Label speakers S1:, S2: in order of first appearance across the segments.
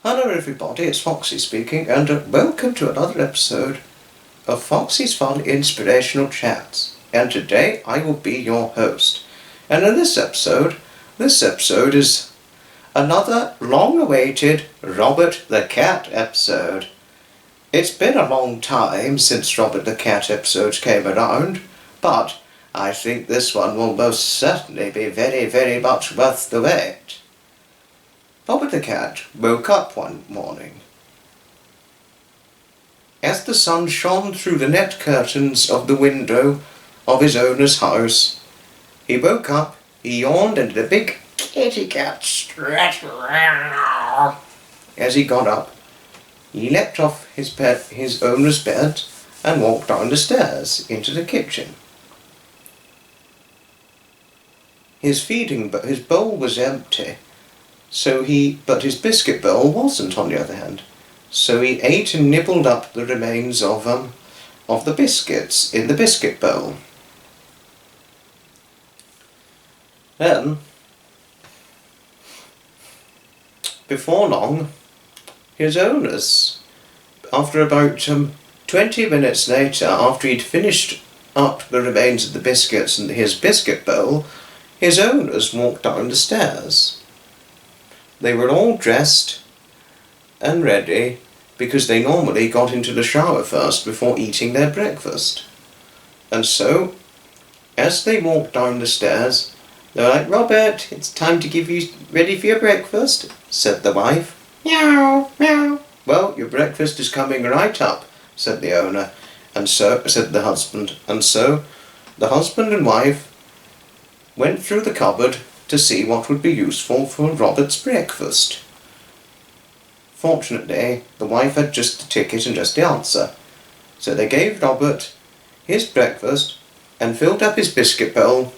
S1: Hello everybody, it's Foxy speaking, and welcome to another episode of Foxy's Fun Inspirational Chats. And today I will be your host. And in this episode is another long-awaited Robert the Cat episode. It's been a long time since Robert the Cat episodes came around, but I think this one will most certainly be very, very much worth the wait. Robert the Cat woke up one morning. As the sun shone through the net curtains of the window of his owner's house, he woke up, he yawned, and the big kitty cat stretched around. As he got up, he leapt off his owner's bed, and walked down the stairs into the kitchen. His bowl was empty. But his biscuit bowl wasn't, on the other hand. So he ate and nibbled up the remains of the biscuits in the biscuit bowl. Then, before long, his owners, after about 20 minutes later, after he'd finished up the remains of the biscuits in his biscuit bowl, his owners walked down the stairs. They were all dressed and ready because they normally got into the shower first before eating their breakfast. And so, as they walked down the stairs, they were like, "Robert, it's time to give you ready for your breakfast," said the wife. "Meow, meow." "Well, your breakfast is coming right up," said the owner, and so said the husband. And so the husband and wife went through the cupboard to see what would be useful for Robert's breakfast. Fortunately, the wife had just the ticket and just the answer. So they gave Robert his breakfast and filled up his biscuit bowl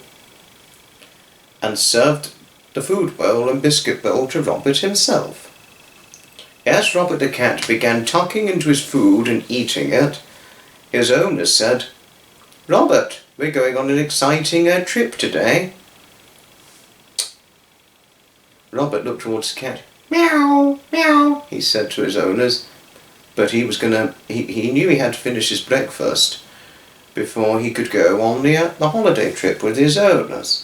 S1: and served the food bowl and biscuit bowl to Robert himself. As Robert the Cat began tucking into his food and eating it, his owner said, "Robert, we're going on an exciting trip today." Robert looked towards the cat. "Meow, meow," he said to his owners, but he knew he had to finish his breakfast before he could go on the holiday trip with his owners.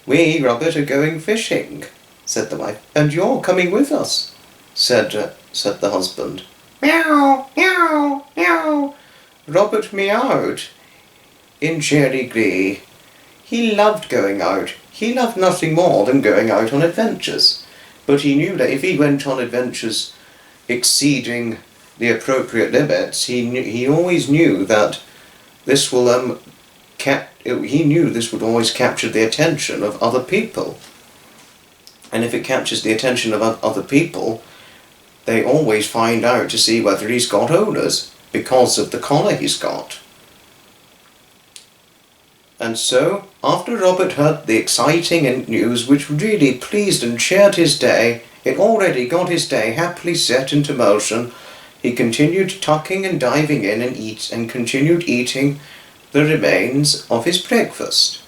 S1: "We, Robert, are going fishing," said the wife. "And you're coming with us," said the husband. "Meow, meow, meow." Robert meowed in cheery glee. He loved going out. He loved nothing more than going out on adventures. But he knew that if he went on adventures exceeding the appropriate limits, he always knew that this would always capture the attention of other people. And if it captures the attention of other people, they always find out to see whether he's got owners because of the collar he's got. And so, after Robert heard the exciting news which really pleased and cheered his day, it already got his day happily set into motion, he continued tucking and diving in and continued eating the remains of his breakfast.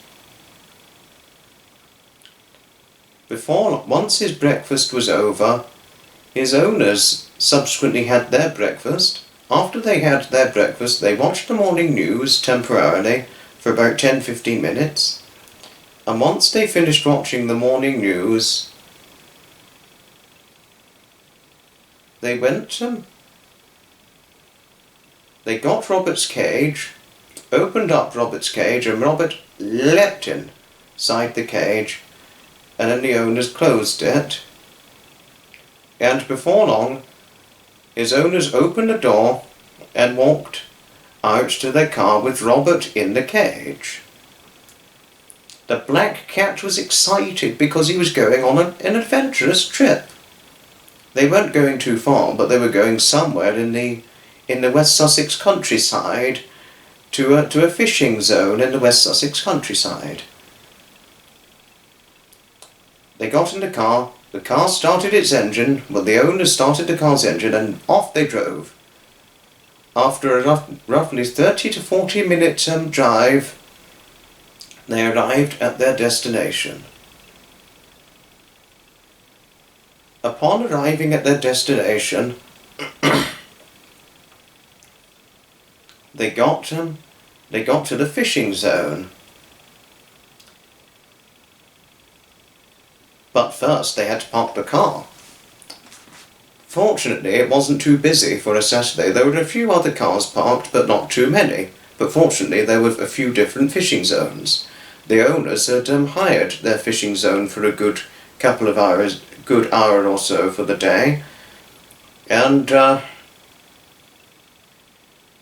S1: Once his breakfast was over, his owners subsequently had their breakfast. After they had their breakfast, they watched the morning news temporarily for about 10-15 minutes, and once they finished watching the morning news, they got Robert's cage, opened up Robert's cage, and Robert leapt inside the cage, and then the owners closed it, and before long his owners opened the door and walked out to their car with Robert in the cage. The black cat was excited because he was going on an adventurous trip. They weren't going too far, but they were going somewhere in the West Sussex countryside to a fishing zone in the West Sussex countryside. They got in the car started its engine, the owner started the car's engine, and off they drove. After a roughly 30 to 40 minute drive, they arrived at their destination. Upon arriving at their destination, they got to the fishing zone. But first they had to park the car. Fortunately, it wasn't too busy for a Saturday. There were a few other cars parked, but not too many. But fortunately, there were a few different fishing zones. The owners had hired their fishing zone for a good couple of hours, good hour or so for the day, and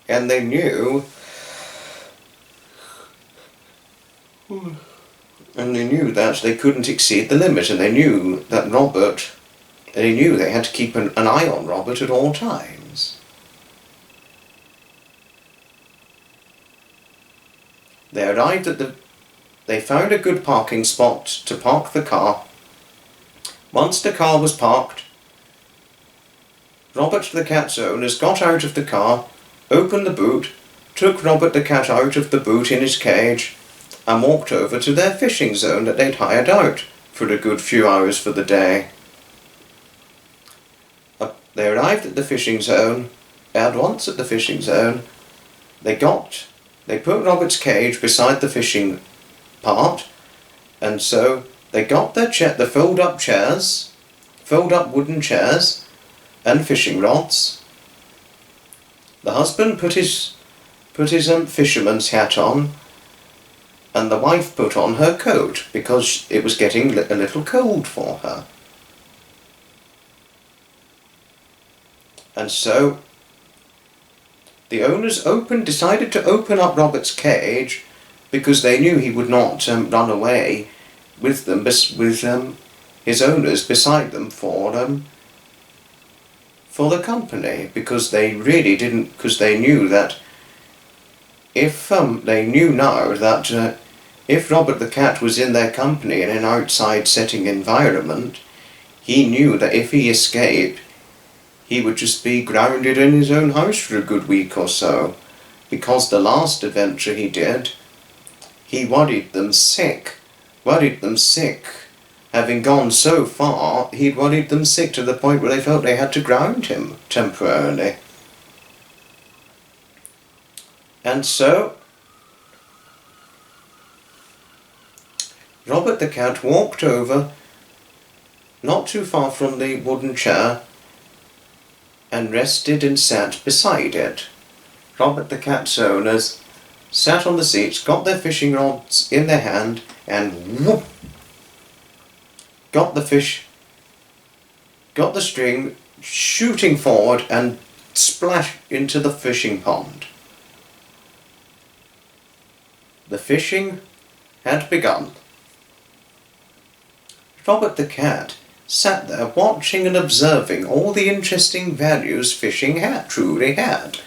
S1: they knew, that they couldn't exceed the limit, and they knew that they knew they had to keep an eye on Robert at all times. They arrived at they found a good parking spot to park the car. Once the car was parked, Robert the cat's owners got out of the car, opened the boot, took Robert the cat out of the boot in his cage, and walked over to their fishing zone that they'd hired out for a good few hours for the day. They arrived at the fishing zone, and once at the fishing zone, they put Robert's cage beside the fishing part, and so they got the fold-up wooden chairs, and fishing rods. The husband put his fisherman's hat on, and the wife put on her coat because it was getting a little cold for her. And so the owners decided to open up Robert's cage because they knew he would not run away with them, his owners beside them for the company, because they really didn't, because they knew that if Robert the cat was in their company in an outside setting environment, he knew that if he escaped, he would just be grounded in his own house for a good week or so, because the last adventure he did, he worried them sick. Having gone so far, he'd worried them sick to the point where they felt they had to ground him temporarily. And so Robert the cat walked over, not too far from the wooden chair, and rested and sat beside it. Robert the cat's owners sat on the seats, got their fishing rods in their hand, and whoop, got the string shooting forward and splash into the fishing pond. The fishing had begun. Robert the cat sat there watching and observing all the interesting values fishing truly had.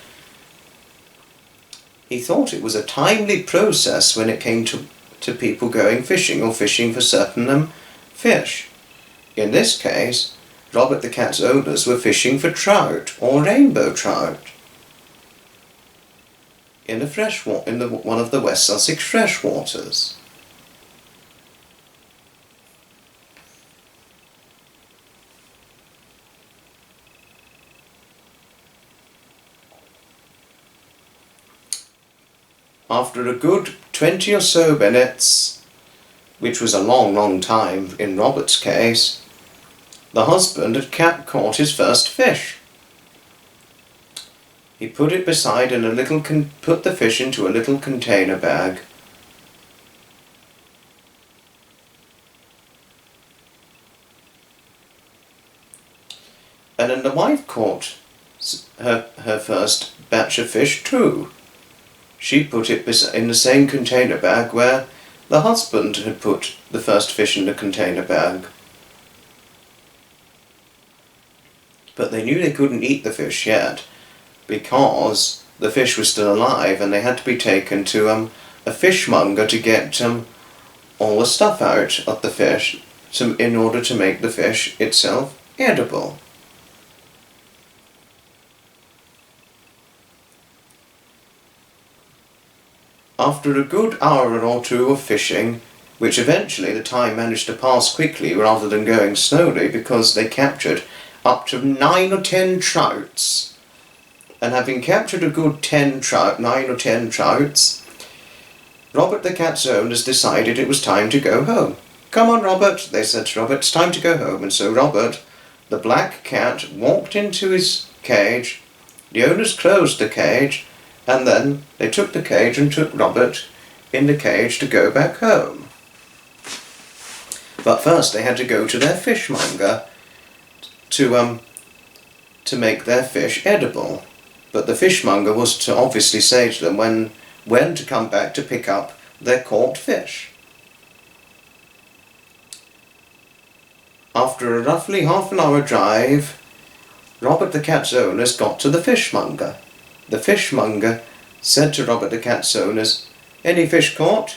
S1: He thought it was a timely process when it came to people going fishing or fishing for certain fish. In this case, Robert the cat's owners were fishing for trout or rainbow trout in one of the West Sussex freshwaters. After a good 20 or so minutes, which was a long, long time in Robert's case, the husband had caught his first fish. He put it beside put the fish into a little container bag. And then the wife caught her first batch of fish too. She put it in the same container bag where the husband had put the first fish in the container bag. But they knew they couldn't eat the fish yet, because the fish was still alive and they had to be taken to a fishmonger to get all the stuff out of the fish in order to make the fish itself edible. After a good hour or two of fishing, which eventually the time managed to pass quickly rather than going slowly, because they captured up to 9 or 10 trouts. And having captured a good 9 or 10 trouts, Robert the cat's owners decided it was time to go home. "Come on, Robert," they said to Robert, "it's time to go home." And so Robert, the black cat, walked into his cage. The owners closed the cage, and then they took the cage and took Robert in the cage to go back home. But first they had to go to their fishmonger to make their fish edible. But the fishmonger was to obviously say to them when to come back to pick up their caught fish. After a roughly half-an-hour drive, Robert the cat's owners got to the fishmonger. The fishmonger said to Robert the cat's owners, "Any fish caught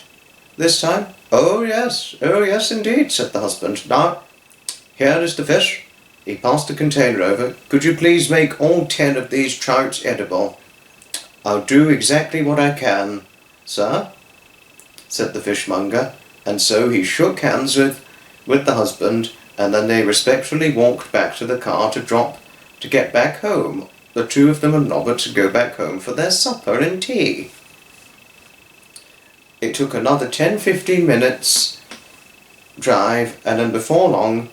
S1: this time?" Oh yes indeed," said the husband. "Now, here is the fish." He passed the container over. "Could you please make all 10 of these trouts edible?" "I'll do exactly what I can, sir," said the fishmonger. And so he shook hands with the husband, and then they respectfully walked back to the car to get back home. The two of them and Robert to go back home for their supper and tea. It took another 10-15 minutes drive, and then before long,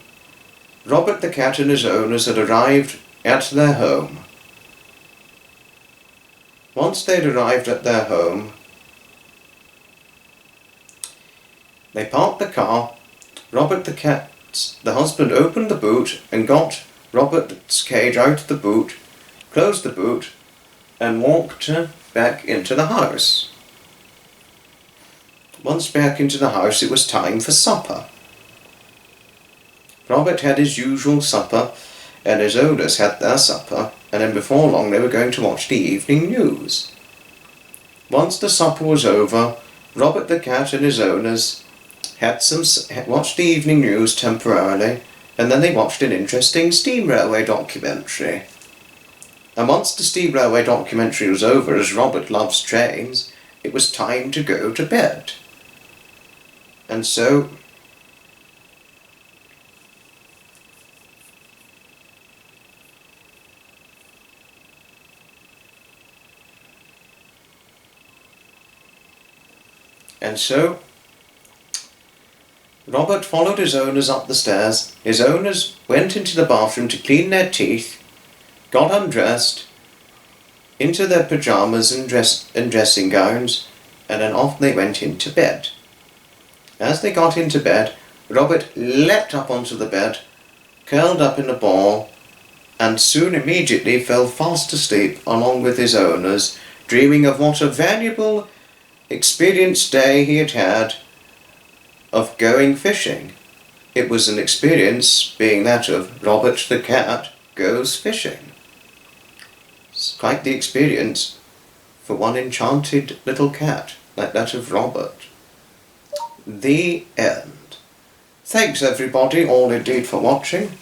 S1: Robert the cat and his owners had arrived at their home. Once they'd arrived at their home, they parked the car. Robert the husband opened the boot and got Robert's cage out of the boot, closed the boot, and walked back into the house. Once back into the house, it was time for supper. Robert had his usual supper, and his owners had their supper, and then before long they were going to watch the evening news. Once the supper was over, Robert the cat and his owners watched the evening news temporarily, and then they watched an interesting steam railway documentary. And once the steam railway documentary was over, as Robert loves trains, it was time to go to bed. And so Robert followed his owners up the stairs. His owners went into the bathroom to clean their teeth, got undressed, into their pyjamas and dressing gowns, and then off they went into bed. As they got into bed, Robert leapt up onto the bed, curled up in a ball, and soon immediately fell fast asleep along with his owners, dreaming of what a valuable experienced day he had had of going fishing. It was an experience being that of Robert the cat goes fishing. It's quite the experience for one enchanted little cat like that of Robert. The end. Thanks everybody, all indeed, for watching.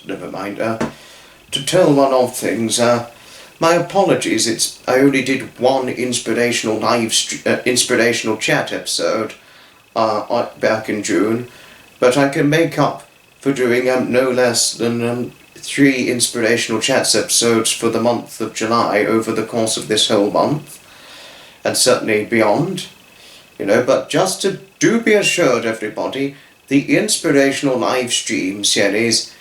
S1: Never mind. To tell one of things, my apologies. I only did one inspirational inspirational chat episode back in June, but I can make up for doing no less than 3 inspirational chats episodes for the month of July over the course of this whole month, and certainly beyond. But just to be assured, everybody, the inspirational live stream series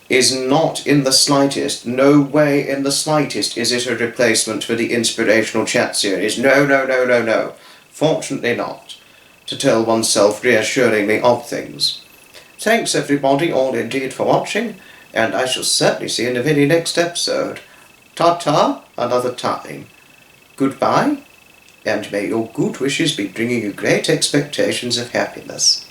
S1: is not in the slightest, no way in the slightest is it a replacement for the inspirational chat series. No. Fortunately not, to tell oneself reassuringly of things. Thanks everybody, all indeed, for watching, and I shall certainly see you in the very next episode. Ta-ta, another time. Goodbye, and may your good wishes be bringing you great expectations of happiness.